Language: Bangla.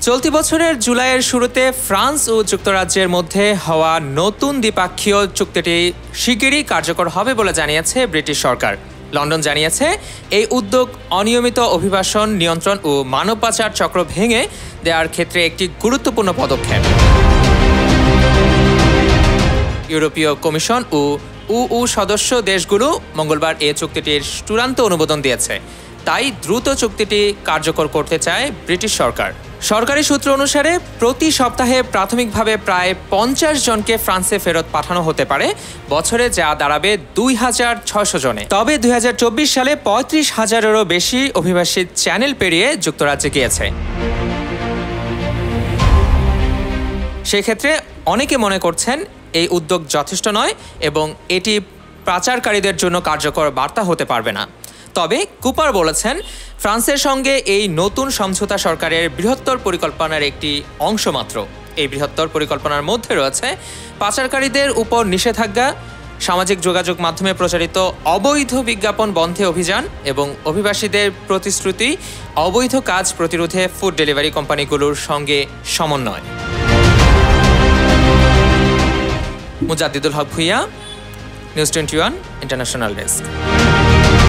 চলতি বছরের জুলাইয়ের শুরুতে ফ্রান্স ও যুক্তরাজ্যের মধ্যে হওয়া নতুন দ্বিপাক্ষীয় চুক্তিটি শিগগিরই কার্যকর হবে বলে জানিয়েছে ব্রিটিশ সরকার। লন্ডন জানিয়েছে, এই উদ্যোগ অনিয়মিত অভিবাসন নিয়ন্ত্রণ ও মানব পাচার চক্র ভেঙে দেওয়ার ক্ষেত্রে একটি গুরুত্বপূর্ণ পদক্ষেপ। ইউরোপীয় কমিশন ও ইইউ সদস্য দেশগুলো মঙ্গলবার এই চুক্তিটির চূড়ান্ত অনুমোদন দিয়েছে। তাই দ্রুত চুক্তিটি কার্যকর করতে চায় ব্রিটিশ সরকার। সরকারি সূত্র অনুসারে প্রতি সপ্তাহে প্রাথমিকভাবে প্রায় 50 জনকে ফ্রান্সে ফেরত পাঠানো হতে পারে, বছরে যা দাঁড়াবে 2600 জনে। তবে 2024 সালে 35,000-এরও বেশি অভিবাসী চ্যানেল পেরিয়ে যুক্তরাজ্যে গিয়েছে। সেক্ষেত্রে অনেকে মনে করছেন এই উদ্যোগ যথেষ্ট নয় এবং এটি পাচারকারীদের জন্য কার্যকর বার্তা হতে পারবে না। তবে কুপার বলেছেন, ফ্রান্সের সঙ্গে এই নতুন সমঝোতা সরকারের বৃহত্তর পরিকল্পনার একটি অংশ মাত্র। এই বৃহত্তর পরিকল্পনার মধ্যে রয়েছে পাচারকারীদের উপর নিষেধাজ্ঞা, সামাজিক যোগাযোগ মাধ্যমে প্রচারিত অবৈধ বিজ্ঞাপন বন্ধে অভিযান এবং অভিবাসীদের প্রতিশ্রুতি অবৈধ কাজ প্রতিরোধে ফুড ডেলিভারি কোম্পানিগুলোর সঙ্গে সমন্বয়। মুজাদ্দিদুল হক ভুইয়া, নিউজ 21 ইন্টারন্যাশনাল ডেস্ক।